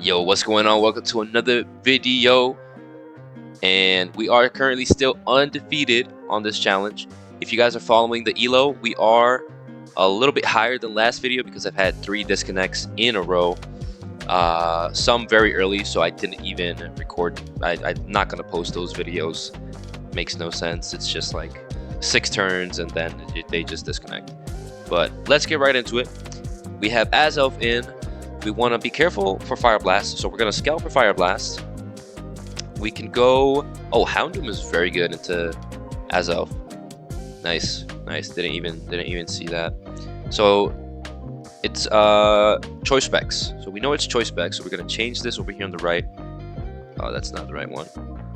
Yo, what's going on? Welcome to another video, and we are currently still undefeated on this challenge. If you guys are following the elo, we are a little bit higher than last video because I've had 3 disconnects in a row, some very early, so I didn't even record. I'm not gonna post those videos. Makes no sense. It's just like 6 turns and then they just disconnect. But let's get right into it. We have Azov in. We want to be careful for Fire Blast, so we're going to scalp for Fire Blast. We can go... Oh, Houndoom is very good into Azov. Nice, nice. Didn't even see that. So it's choice specs. So we know it's choice specs, so we're going to change this over here on the right. Oh, that's not the right one.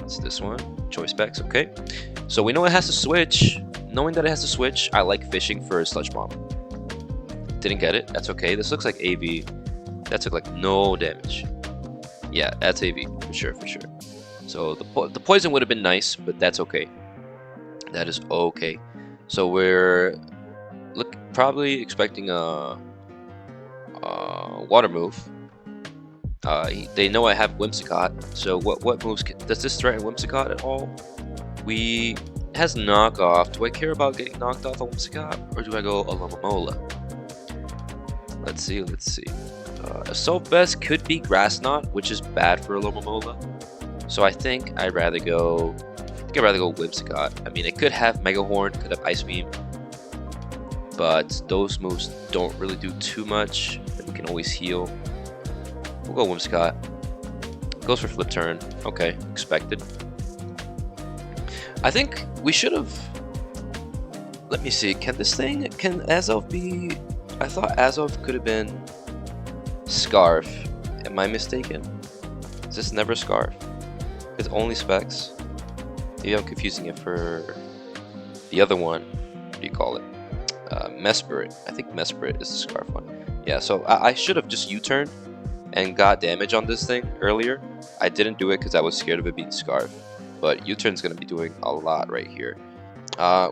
It's this one. Choice specs, okay. So we know it has to switch. Knowing that it has to switch, I like fishing for a Sludge Bomb. Didn't get it. That's okay. This looks like AV. That took like no damage. Yeah, that's AV for sure, for sure. So the poison would have been nice, but that's okay. That is okay. So we're probably expecting a water move. They know I have Whimsicott. So what moves does this threaten Whimsicott at all? It has knockoff. Do I care about getting knocked off a Whimsicott, or do I go Alomomola? Let's see. Assault Vest could be Grass Knot, which is bad for Alomomola. So I think I'd rather go Whimsicott. I mean, it could have Mega Horn, could have Ice Beam, but those moves don't really do too much. We can always heal. We'll go Whimsicott. Goes for Flip Turn. Okay, expected. I think we should have... Let me see. Can Azov be... I thought Azov could have been Scarf. Am I mistaken? Is this never Scarf? It's only specs? Maybe I'm confusing it for the other one. What do you call it? Mesprit. I think Mesprit is the Scarf one. Yeah, so I should have just U-turned and got damage on this thing earlier. I didn't do it because I was scared of it being Scarf. But U-turn's going to be doing a lot right here.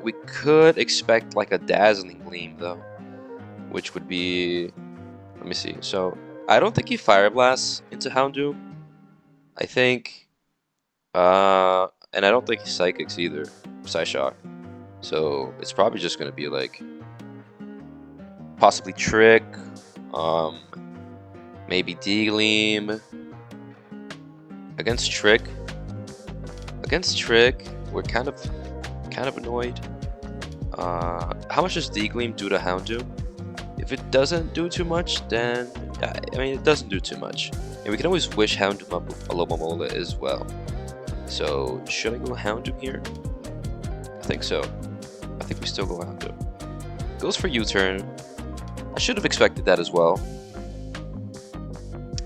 We could expect like a Dazzling Gleam though, which would be... Let me see. So I don't think he Fire Blasts into Houndoom. I think... and I don't think he Psychics either. Psyshock. So it's probably just going to be like... Possibly Trick. Maybe D-Gleam. Against Trick, we're kind of annoyed. How much does D-Gleam do to Houndoom? If it doesn't do too much, then I mean it doesn't do too much, and we can always wish Houndoom up with Alomomola as well. So should I go Houndoom here? I think so. I think we still go Houndoom. Goes for U-turn. I should have expected that as well,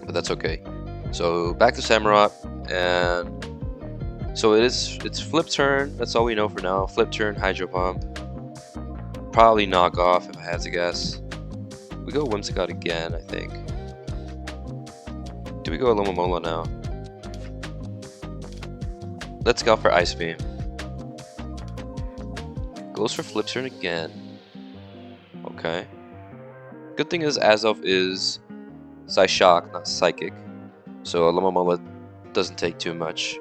but that's okay. So back to Samurott, and so it's Flip Turn. That's all we know for now. Flip Turn, Hydro Pump. Probably knock off if I had to guess. We go Whimsicott again, I think. Do we go Alomomola now? Let's go for Ice Beam. Goes for Flip Turn again. Okay. Good thing is Azov is Psyshock, not Psychic. So Alomomola doesn't take too much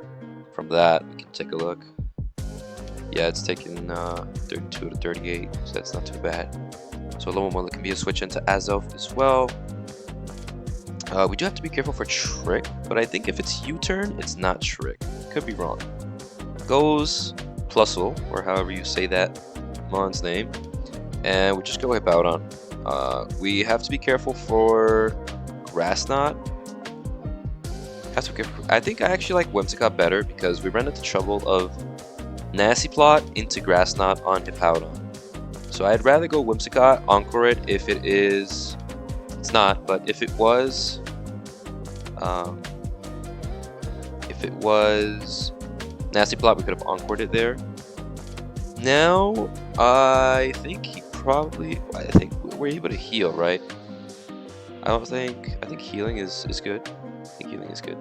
from that. We can take a look. Yeah, it's taking 32 to 38, so that's not too bad. So Alomomola can be a switch into Azov as well. We do have to be careful for Trick, but I think if it's U-turn, it's not Trick. Could be wrong. Goes Plusle, or however you say that mon's name, and we just go Hippowdon. We have to be careful for Grass Knot. I think I actually like Whimsicott better because we ran into trouble of Nasty Plot into Grass Knot on Hippowdon. So I'd rather go Whimsicott, Encore it if it is... It's not, but if it was... Nasty Plot, we could have Encored it there. Now, I think we're able to heal, right? I think healing is good. I think healing is good.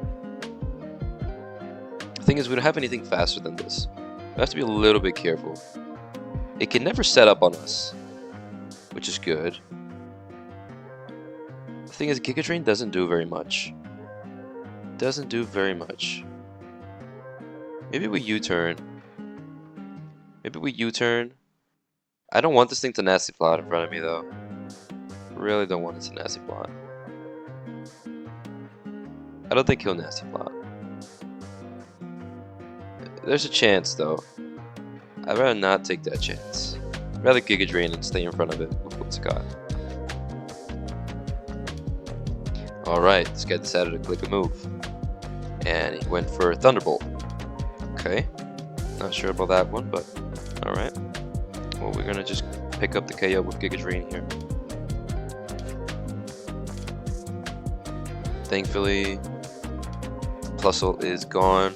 The thing is, we don't have anything faster than this. We have to be a little bit careful. It can never set up on us, which is good. The thing is, Giga Drain doesn't do very much. doesn't do very much. Maybe we U-turn. Maybe we U-turn. I don't want this thing to nasty plot in front of me though. Really don't want it to nasty plot. I don't think he'll nasty plot. There's a chance though. I'd rather not take that chance. I'd rather Giga Drain and stay in front of it with what's got. Alright, this guy decided to click a move. And he went for Thunderbolt. Okay. Not sure about that one, but alright. Well, we're gonna just pick up the KO with Giga Drain here. Thankfully, Plusle is gone.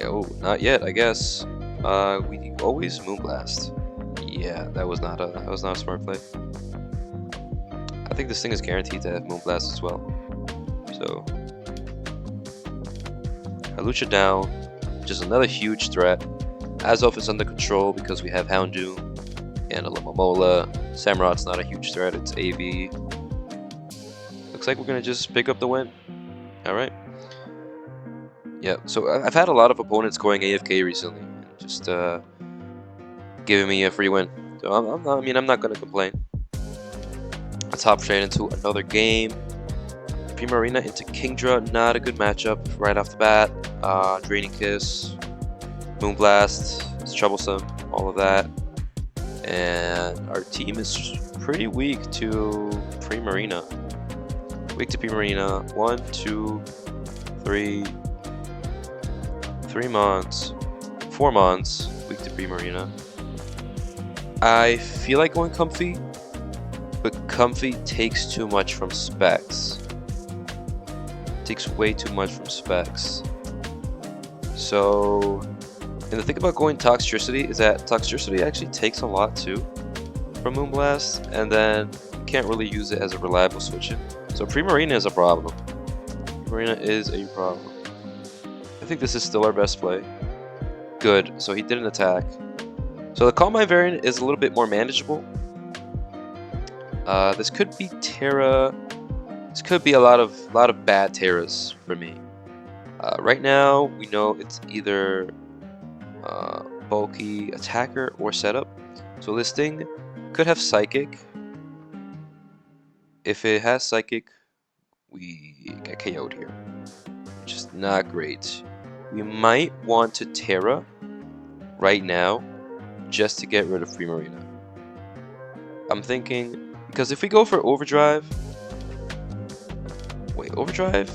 Oh, not yet, I guess. We always Moonblast. Yeah, that was not a smart play. I think this thing is guaranteed to have Moonblast as well. So, Hawlucha down, just another huge threat. Azoth is under control because we have Houndoom and a Alomomola. Samurot's not a huge threat, it's AV. Looks like we're gonna just pick up the win. Alright. Yeah, so I've had a lot of opponents going AFK recently, just giving me a free win. So I'm not gonna complain. Let's hop straight into another game. Primarina into Kingdra, not a good matchup right off the bat. Draining Kiss, Moonblast, it's troublesome, all of that. And our team is pretty weak to Primarina. Weak to Primarina. 1, 2, 3, 3 Mons, 4 Mons, weak to Primarina. I feel like going Comfy, but Comfy takes too much from specs. Takes way too much from specs. So, and the thing about going Toxtricity is that Toxtricity actually takes a lot too from Moonblast, and then you can't really use it as a reliable switch in. So Primarina is a problem. Primarina is a problem. I think this is still our best play. Good, so he didn't attack. So the Calm Mind variant is a little bit more manageable. This could be Terra. This could be a lot of bad Terras for me. Right now, we know it's either bulky attacker or setup. So this thing could have Psychic. If it has Psychic, we get KO'd here, which is not great. We might want to Terra right now just to get rid of Primarina. I'm thinking, because if we go for Overdrive, wait, Overdrive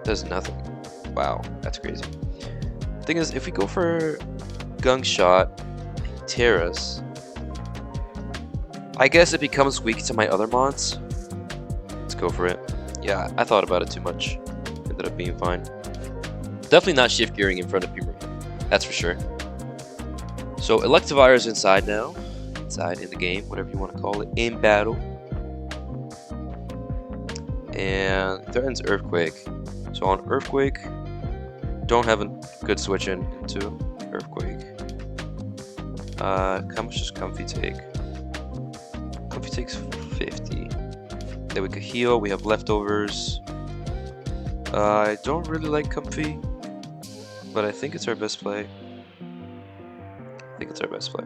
does nothing. Wow, that's crazy. Thing is, if we go for Gunk Shot, Terras, I guess it becomes weak to my other mods. Let's go for it. Yeah, I thought about it too much. Ended up being fine. Definitely not shift gearing in front of Primarina, that's for sure. So Electivire is inside now. Inside in the game, whatever you want to call it, in battle. And threatens Earthquake. So on Earthquake, don't have a good switch in into Earthquake. How much does Comfy take? Comfy takes 50. Then we could heal, we have leftovers. I don't really like Comfy, but I think it's our best play. I think it's our best play.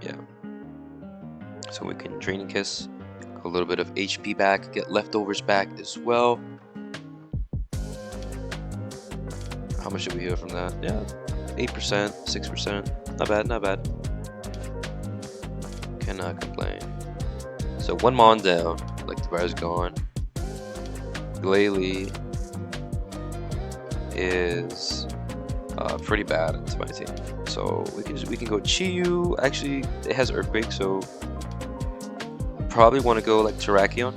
Yeah. So we can Draining Kiss, a little bit of HP back, get leftovers back as well. How much did we heal from that? Yeah, 8%, 6%. Not bad, not bad. Cannot complain. So one Mon down, like the bar's gone. Glalie is pretty bad into my team. So we can go Chiyu. Actually, it has Earthquake, so probably want to go like Terrakion.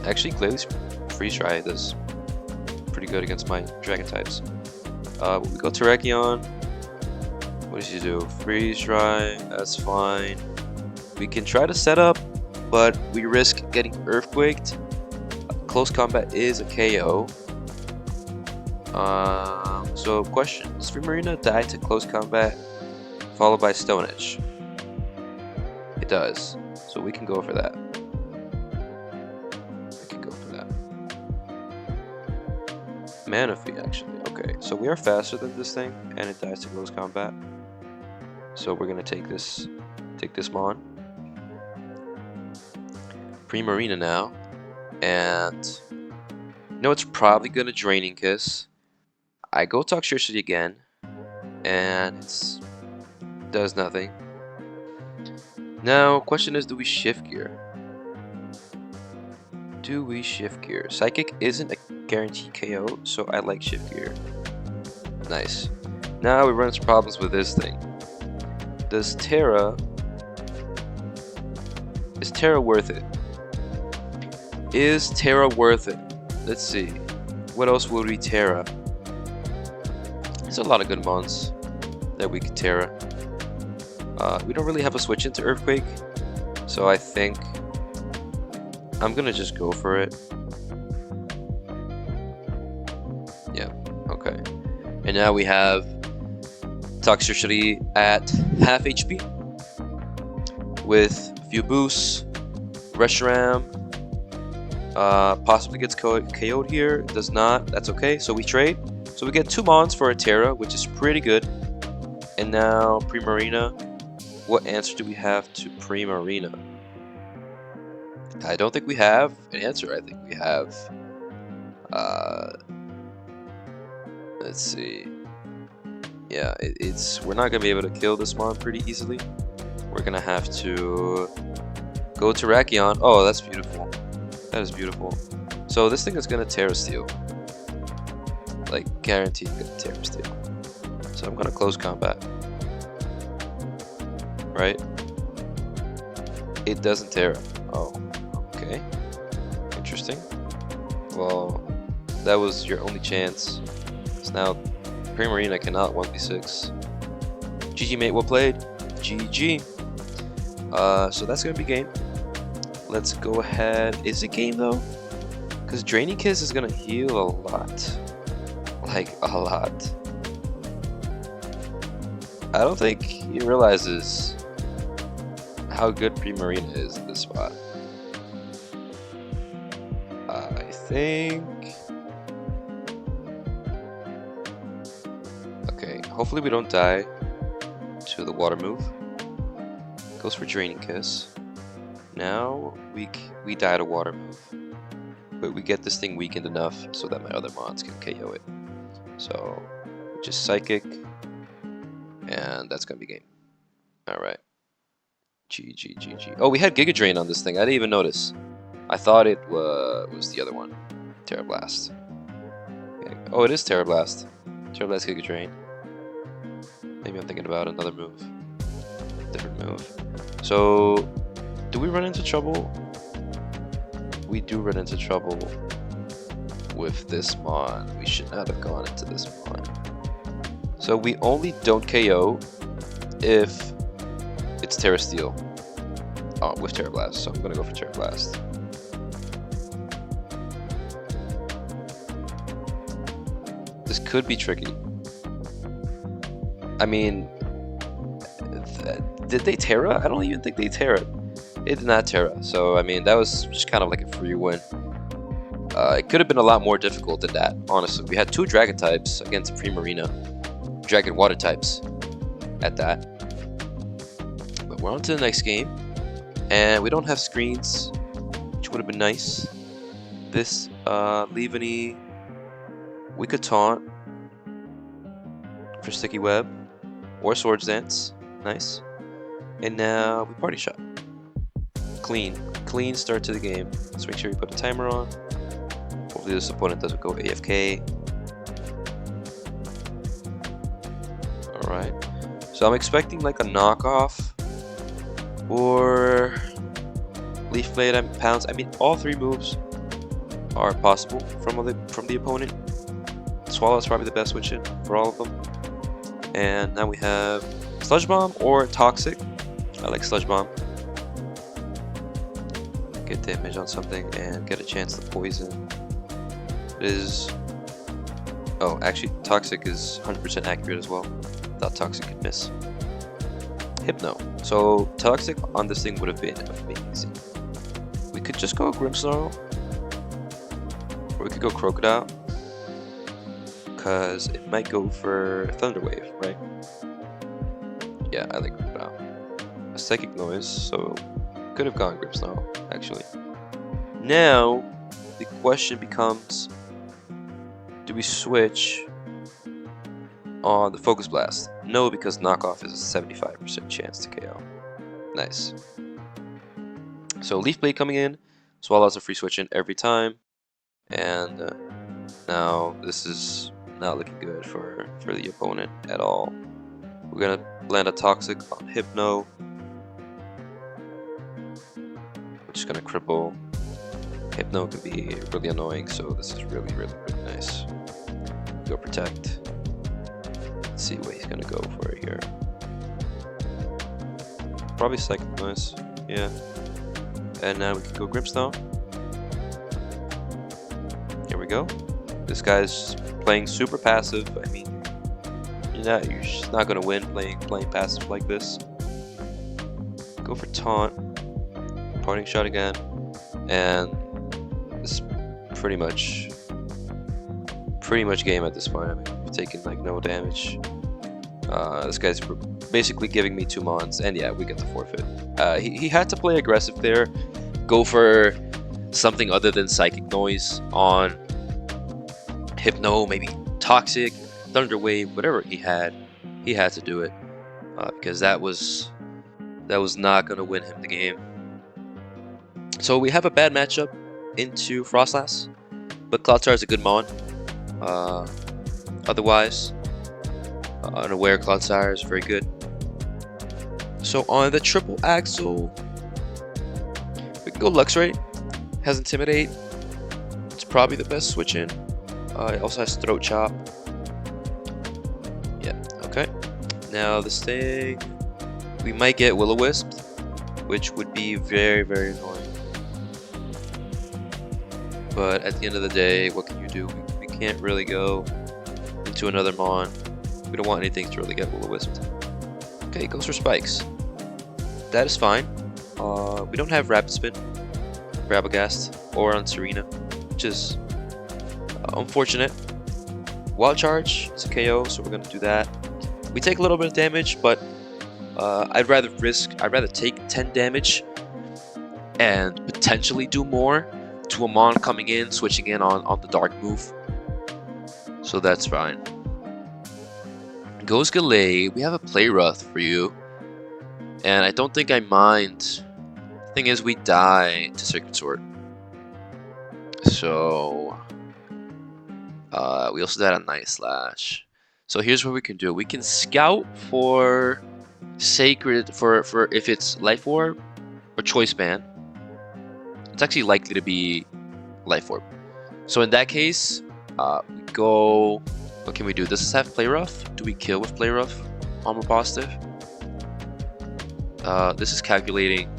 Actually, Glalie Freeze Dry does pretty good against my Dragon types. We go Terrakion. What does he do? Freeze Dry. That's fine. We can try to set up, but we risk getting Earthquaked. Close combat is a KO. So question, does Primarina die to close combat followed by Stone Edge? It does, so we can go for that. We can go for that. Mana fee, actually. Okay, so we are faster than this thing, and it dies to close combat. So we're gonna take this Mon. Primarina now, and you know it's probably gonna Draining Kiss. I go Toxicity again, and it does nothing. Now, question is, do we shift gear? Do we shift gear? Psychic isn't a guaranteed KO, so I like shift gear. Nice. Now we run into problems with this thing. Is Terra worth it? Is Terra worth it? Let's see. What else would we Terra? There's a lot of good mons that we could Terra. We don't really have a switch into Earthquake, so I think I'm gonna just go for it. Yeah, okay. And now we have Toxicity at half HP with a few boosts. Reshiram possibly gets KO'd here. Does not. That's okay. So we trade. So we get 2 mons for a Terra, which is pretty good. And now Primarina. What answer do we have to Primarina? I don't think we have an answer. I think we have. Let's see. Yeah, we're not gonna be able to kill this mon pretty easily. We're gonna have to go to Rakion. Oh, that's beautiful. That is beautiful. So this thing is gonna Terra Steel. Like, guaranteed gonna Terra Steel. So I'm gonna close combat. Right? It doesn't Terra. Oh, okay. Interesting. Well, that was your only chance. So now Primarina cannot 1v6. GG, mate, well played. GG. So that's gonna be game. Let's go ahead. Is it game though? Because Draining Kiss is gonna heal a lot. Like, a lot. I don't think he realizes how good Primarina is in this spot. I think... Okay, hopefully we don't die to the water move. Goes for Draining Kiss. Now we die to water move. But we get this thing weakened enough so that my other mons can KO it. So, just Psychic. And that's gonna be game. Alright. GG. Oh, we had Giga Drain on this thing. I didn't even notice. I thought it was the other one. Terra Blast. Okay. Oh, it is Terra Blast. Terra Blast Giga Drain. Maybe I'm thinking about another move. Different move. So, do we run into trouble? We do run into trouble with this mon. We should not have gone into this mon. So we only don't KO if it's Terra Steel. Oh, with Terra Blast. So I'm gonna go for Terra Blast. This could be tricky. I mean, did they Terra? I don't even think they Terra. It did not Terra. So I mean, that was just kind of like a free win. It could have been a lot more difficult than that, honestly. We had 2 Dragon types against Primarina. Dragon Water types at that. But we're on to the next game. And we don't have screens, which would have been nice. This Leaveney, we could taunt for Sticky Web or Swords Dance. Nice. And now we Party Shot. Clean start to the game. Let's make sure we put a timer on. Hopefully this opponent doesn't go AFK. Alright. So I'm expecting like a knockoff or Leaf Blade and Pounce. I mean, all 3 moves are possible from the opponent. Swallow is probably the best switch in for all of them. And now we have Sludge Bomb or Toxic. I like Sludge Bomb. Get damage on something and get a chance to poison. It is... Oh, actually, Toxic is 100% accurate as well. Thought Toxic could miss. Hypno. So, Toxic on this thing would have been amazing. We could just go Grimmsnarl. Or we could go Crocodile. because it might go for Thunder Wave, right? Yeah, I like Grip Now. A Psychic Noise, so could have gone Grips Now, actually. Now, the question becomes, do we switch on the Focus Blast? No, because Knockoff is a 75% chance to KO. Nice. So Leaf Blade coming in, Swallows a free switch in every time, and now this is not looking good for the opponent at all. We're gonna land a Toxic on Hypno, which is gonna cripple. Hypno can be really annoying, so this is really nice. Go Protect. Let's see what he's gonna go for here. Probably Psychic Noise, yeah. And now we can go Grimmstone. Here we go. This guy's playing super passive. I mean, you're just not gonna win playing passive like this. Go for Taunt. Parting Shot again. And it's pretty much game at this point. I mean, I've taken like no damage. This guy's basically giving me 2 mons, and yeah, we get the forfeit. He had to play aggressive there, go for something other than Psychic Noise on Hypno, maybe Toxic, Thunder Wave, whatever he had to do it, because that was not gonna win him the game. So we have a bad matchup into Frostlass, but Cloudstar is a good mon. Otherwise, Unaware Cloudsire is very good. So on the triple axle, we can go Luxray. Has Intimidate. It's probably the best switch in. It also has Throat Chop. Yeah, okay. Now this thing, we might get Will-O-Wisp, which would be very annoying. But at the end of the day, what can you do? We can't really go into another mon. We don't want anything to really get Will-O-Wisped. Okay, goes for Spikes. That is fine. We don't have Rapid Spin, Rabagast, or on Serena, which is unfortunate. Wild Charge, it's a KO, so we're gonna do that. We take a little bit of damage, but I'd rather take 10 damage and potentially do more to a mon coming in, switching in on the dark move. So that's fine. Goes Gallade. We have a Play Rough for you, and I don't think I mind. The thing is, we die to Sacred Sword, so we also died on Night Slash. So here's what we can do: we can scout for Sacred for if it's Life Orb or Choice Band. It's actually likely to be Life Orb. So in that case, we go. What can we do? Does this have Play Rough? Do we kill with Play Rough? Armor Positive? This is calculating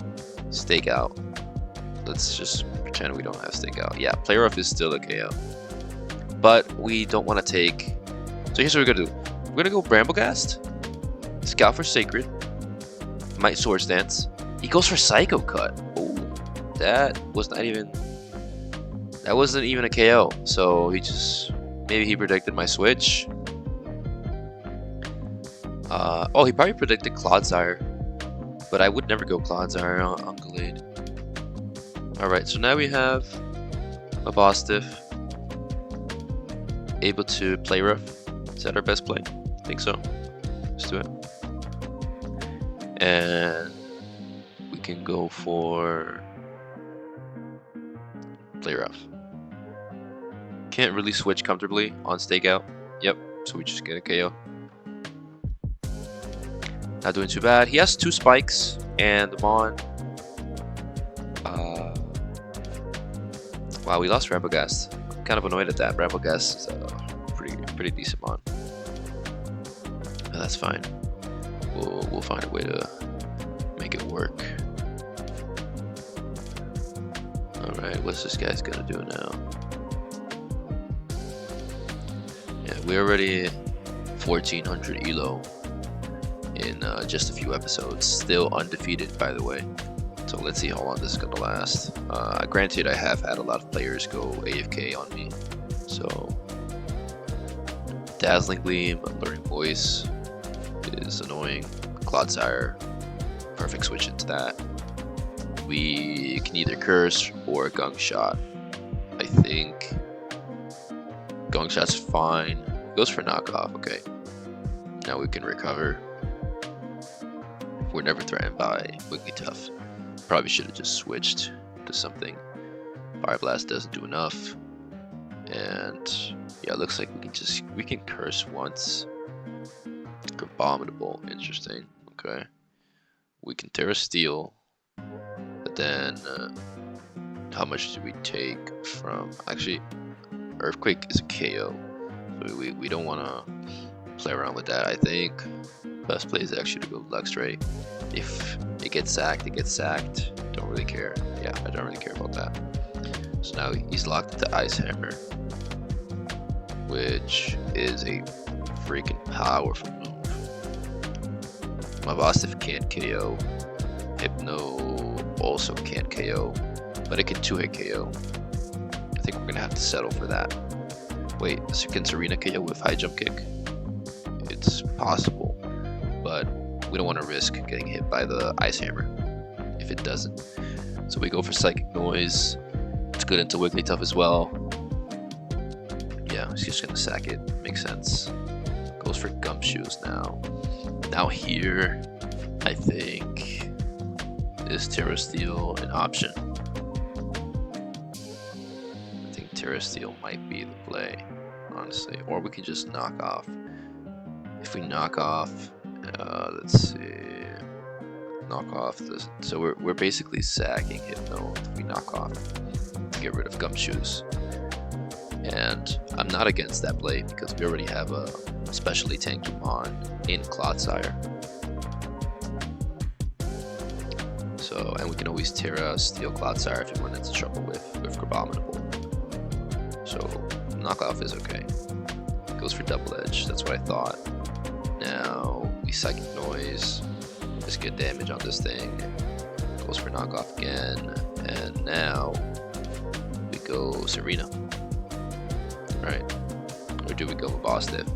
Stakeout. Let's just pretend we don't have Stakeout. Yeah, Play Rough is still a KO. But we don't want to take... So here's what we're going to do. We're going to go Bramblegast, Scout for Sacred, Might Swords Dance. He goes for Psycho Cut. Oh, that wasn't even a KO. So he just... Maybe he predicted my switch. Oh, he probably predicted Cloudsire. But I would never go Cloudsire on Gallade. Alright, so now we have a Bostiff able to Play Rough. Is that our best play? I think so. Let's do it. And we can go for Play Rough. Can't really switch comfortably on Stakeout. Yep, so we just get a KO. Not doing too bad. He has 2 spikes and the mon. Wow, we lost Rabagast. I'm kind of annoyed at that. Rabagast is a pretty decent mon. No, that's fine. We'll find a way to make it work. All right, what's this guy's gonna do now? Yeah, we're already 1400 elo in just a few episodes. Still undefeated, by the way. So let's see how long this is gonna last. Granted, I have had a lot of players go AFK on me, so Dazzling Gleam, Alluring Voice is annoying. Clodsire, perfect switch into that. We can either Curse or Gunk Shot. I think Gunk Shot's fine. Goes for knockoff, okay. Now we can recover. We're never threatened by Wigglytuff. Probably should have just switched to something. Fire Blast doesn't do enough. And yeah, it looks like we can Curse once. Abominable, interesting. Okay. We can Terra Steel. But then how much do we take from actually Earthquake is a KO. So we don't wanna play around with that. I think best play is actually to go Luxray. If it gets sacked, it gets sacked. Don't really care. Yeah, I don't really care about that. So now he's locked into Ice Hammer, which is a freaking powerful move. Mavastif can't KO. Hypno also can't KO, but it can 2-hit KO. I think we're gonna have to settle for that. Wait, can Serena KO with high jump kick? It's possible, but we don't want to risk getting hit by the Ice Hammer if it doesn't. So we go for Psychic Noise. It's good into Wigglytuff as well. Yeah, he's just gonna sack it. Makes sense. Goes for Gumshoes now. Now here, I think, is Terra Steel an option? I think Terra Steel might be the play, honestly. Or we could just knock off. If we knock off, let's see, knock off this. So we're basically sacking Hypno if we knock off to get rid of Gumshoes. And I'm not against that play because we already have a specially tanked Mon in Clodsire. So, and we can always Terra Steel Clodsire if we run into trouble with Abominable. So knockoff is okay. Goes for Double Edge, that's what I thought. Now we Psychic Noise, just get damage on this thing. Goes for knockoff again, and now we go Serena. Right? Or do we go with Mavastif?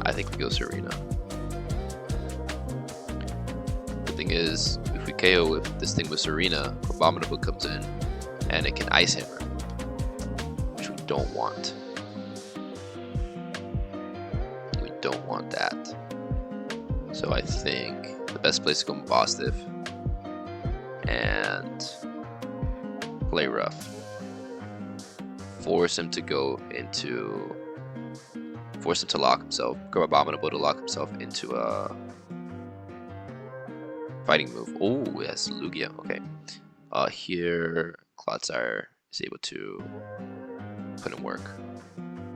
I think we go Serena. The thing is, if we KO with this thing with Serena, Abominable comes in and it can Ice Hammer, which we don't want. We don't want that. So I think the best place to go Mavastif and play rough. Force him to go into, force him to lock himself, go Abominable to lock himself into a fighting move. Oh, yes, Lugia. Okay. Here, Clodsire is able to put in work.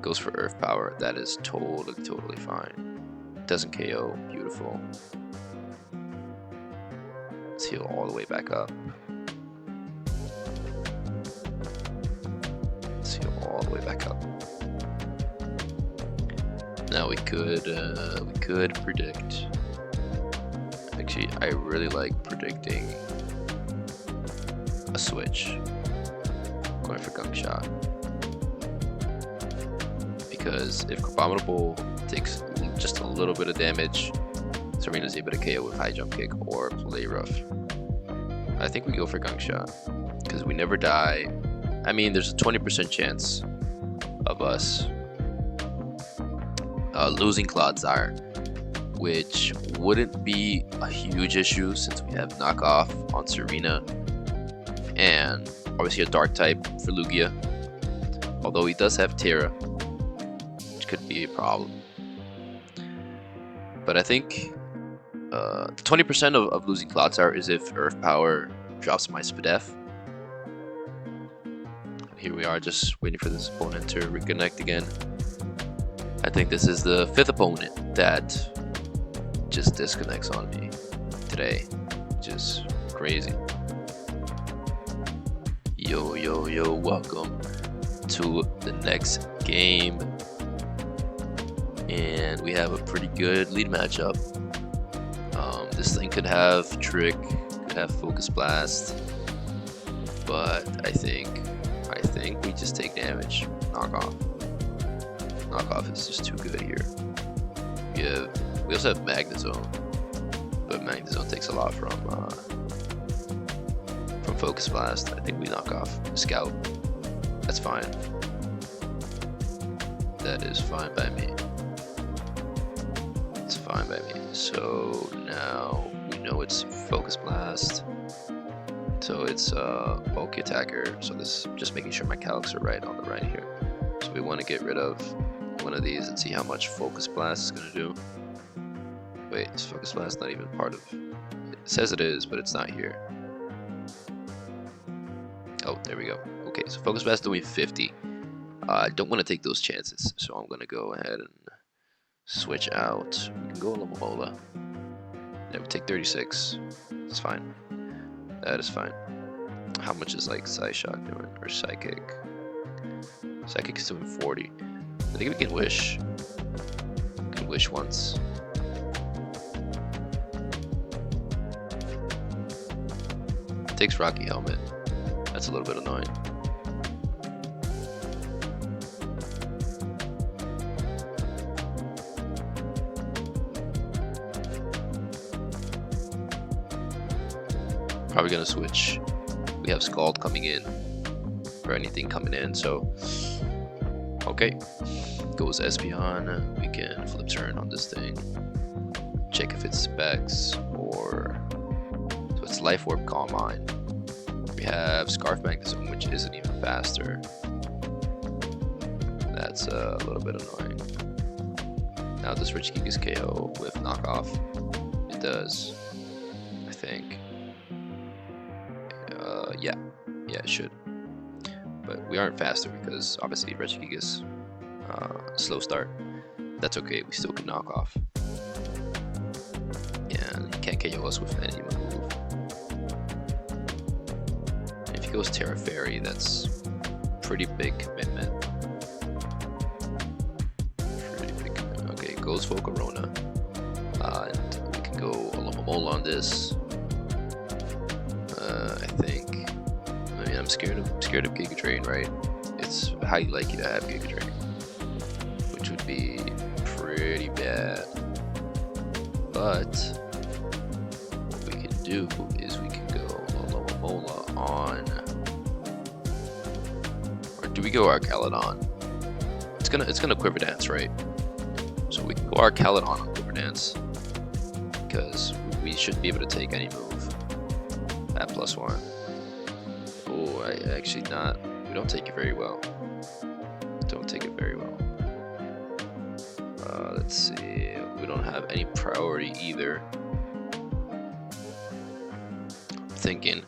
Goes for Earth Power. That is totally fine. Doesn't KO. Beautiful. Let's heal all the way back up. All the way back up. Now we could predict. Actually, I really like predicting a switch. Going for Gunk Shot. Because if Abominable takes just a little bit of damage, Serena's able to KO with high jump kick or play rough. I think we go for Gunk Shot because we never die. I mean, there's a 20% chance of us losing Clodsire, which wouldn't be a huge issue since we have knockoff on Serena and obviously a dark type for Lugia, although he does have Terra, which could be a problem. But I think 20% of losing Clodsire is if Earth Power drops my Spadef. Here we are, just waiting for this opponent to reconnect again. I think this is the 5th opponent that just disconnects on me today. Just crazy. Yo, welcome to the next game. And we have a pretty good lead matchup. This thing could have Trick, could have Focus Blast, but I think we just take damage. Knock Knockoff is just too good here. We also have Magnezone, but Magnezone takes a lot from Focus Blast. I think we knock off Scout. That's fine. That is fine by me. It's fine by me. So now we know it's Focus Blast. So it's bulky attacker. So this just making sure my calcs are right on the right here. So we want to get rid of one of these and see how much Focus Blast is going to do. Wait, is Focus Blast not even part of it? Says it is, but it's not here. Oh, there we go. Okay, so Focus Blast doing 50. I don't want to take those chances, so I'm going to go ahead and switch out. We can go Alomomola. Yeah, we take 36. It's fine. That is fine. How much is like Psyshock doing? Or Psychic? Psychic is doing 40. I think we can wish. We can wish once. Takes Rocky Helmet. That's a little bit annoying. Probably gonna switch. We have Scald coming in, or anything coming in, so okay. Goes Espeon. We can flip turn on this thing. Check if it's specs or so it's Life Orb, Calm Mind. We have Scarf Magnezone, which isn't even faster. That's a little bit annoying. Now does Regigigas KO with knockoff? It does, I think. Yeah, it should. But we aren't faster because obviously Regigigas slow start. That's okay, we still can knock off. And he can't KO us with any move. If he goes Terra Fairy, that's pretty big commitment. Okay, goes Volcarona. And we can go Alomomola on this. I think. I mean, I'm scared of Giga Drain, right? It's highly likely to have Giga Drain, which would be pretty bad. But what we can do is we can go Alomomola on, or do we go Arcaludon? It's gonna Quiver Dance, right? So we can go Arcaludon on Quiver Dance because we should be able to take any move at +1. Oh, I actually not. We don't take it very well. Don't take it very well. Let's see. We don't have any priority either. I'm thinking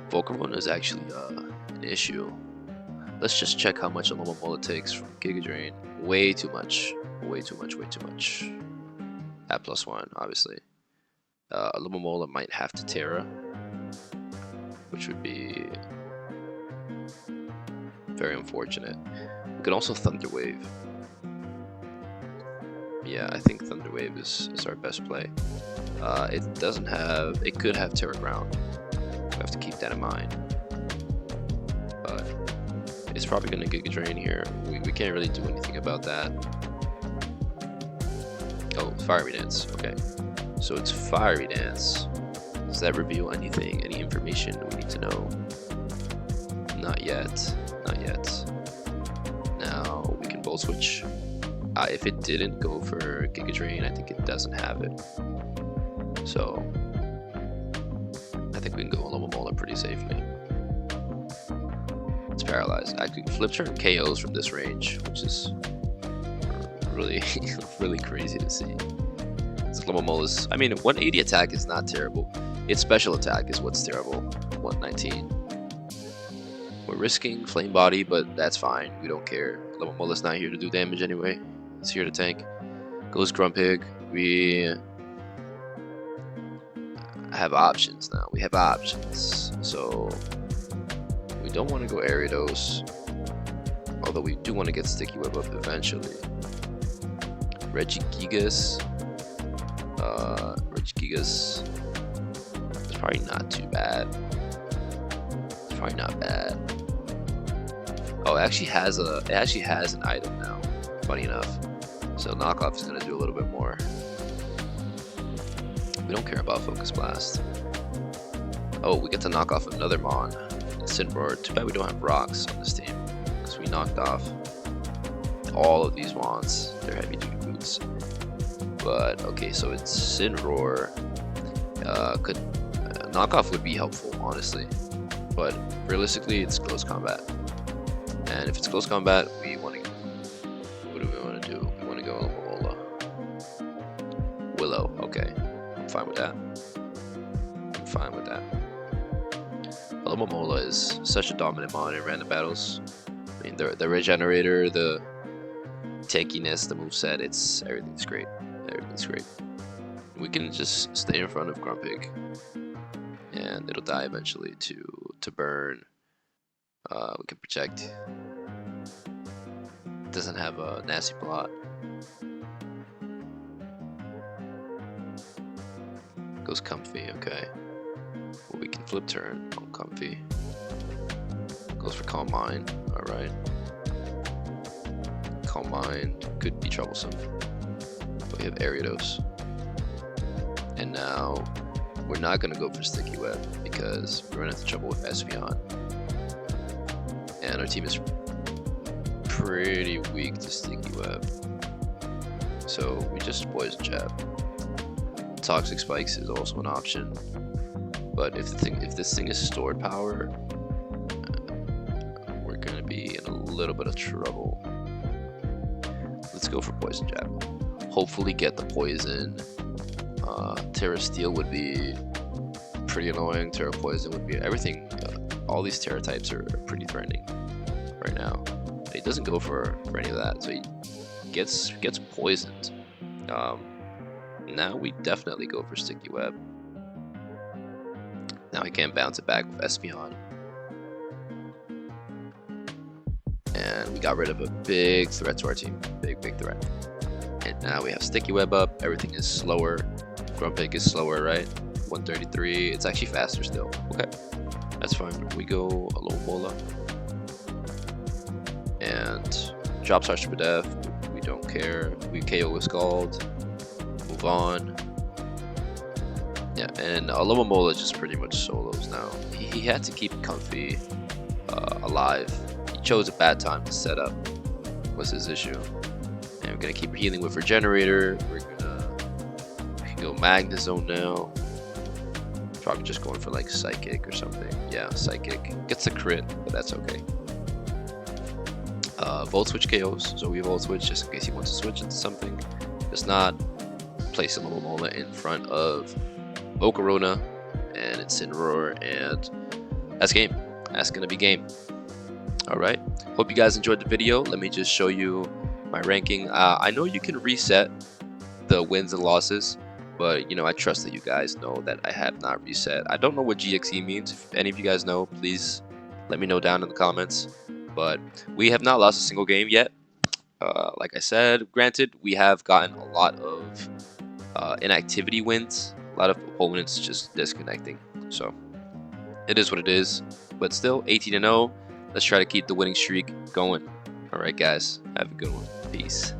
Volcarona is actually an issue. Let's just check how much Alomomola takes from Giga Drain. Way too much. Way too much. Way too much. At +1, obviously. Alomomola might have to Terra, which would be very unfortunate. We could also Thunder Wave. Yeah, I think Thunder Wave is our best play. It doesn't have. It could have Terra Ground. We have to keep that in mind. But it's probably going to Giga Drain here. We can't really do anything about that. Oh, Fiery Dance. Okay, so it's Fiery Dance. Does that reveal anything? Any information we need to know? Not yet. Not yet. Now we can Volt Switch. If it didn't go for Giga Drain, I think it doesn't have it. So I think we can go Alomomola pretty safely. It's paralyzed. Actually, flip turn KOs from this range, which is really, really crazy to see. Alomomola's, I mean, 180 attack is not terrible. Its special attack is what's terrible. 119. We're risking Flame Body, but that's fine. We don't care. Alomomola's not here to do damage anyway. It's here to tank. Goes Grumpig. We have options now. We have options. So we don't want to go Ariados, although we do want to get Sticky Web up eventually. Regigigas. Regigigas is probably not too bad. It's probably not bad. Oh, it actually has an item now. funny enough. So knockoff is gonna do a little bit more. We don't care about Focus Blast. Oh, we get to knock off another Mon. Incineroar. Too bad we don't have rocks on this team, because we knocked off all of these wands. They're heavy duty boots. But okay, so Incineroar could knockoff would be helpful, honestly. But realistically, it's close combat. And if it's close combat, we want to. What do we want to do? We want to go Willow. Okay, I'm fine with that. I'm fine with that. Alomomola is such a dominant mon in random battles. I mean, the regenerator, the tankiness, the moveset, everything's great. Everything's great. We can just stay in front of Grumpig, and it'll die eventually to burn. We can protect. It doesn't have a nasty plot. Goes Comfy, okay. Well, we can flip turn on Comfy. Goes for Calm Mind, alright. Calm Mind could be troublesome. But we have Ariados. And now we're not gonna go for Sticky Web because we run into trouble with Espeon. And our team is pretty weak to Sticky Web. So we just Poison Jab. Toxic Spikes is also an option. But if this thing is stored power, we're gonna be in a little bit of trouble. Let's go for Poison Jab. Hopefully get the poison. Terra Steel would be pretty annoying. Terra Poison would be everything. All these Terra types are pretty threatening right now. But he doesn't go for any of that, so he gets poisoned. Now we definitely go for Sticky Web. Now he can't bounce it back with Espeon. And we got rid of a big threat to our team. Big threat. And now we have Sticky Web up. Everything is slower. Grumpig is slower, right? 133. It's actually faster still. Okay. That's fine. We go Alomomola. And drop Charge to Def. We don't care. We KO with Scald. Move on. Yeah, and Alomomola just pretty much solos now. He had to keep Comfy alive. He chose a bad time to set up, was his issue. And we're gonna keep healing with Regenerator. We can go Magnezone now. Probably just going for like Psychic or something. Yeah, Psychic. Gets a crit, but that's okay. Volt Switch KOs, so we Volt Switch just in case he wants to switch into something. Does not place Alomomola in front of Volcarona and Incineroar, and that's game. That's gonna be game. Alright, hope you guys enjoyed the video. Let me just show you my ranking. I know you can reset the wins and losses, but you know, I trust that you guys know that I have not reset. I don't know what GXE means. If any of you guys know, please let me know down in the comments. But we have not lost a single game yet. Like I said, granted, we have gotten a lot of inactivity wins. A lot of opponents just disconnecting, so it is what it is. But still, 18-0. Let's try to keep the winning streak going. All right, guys, have a good one. Peace.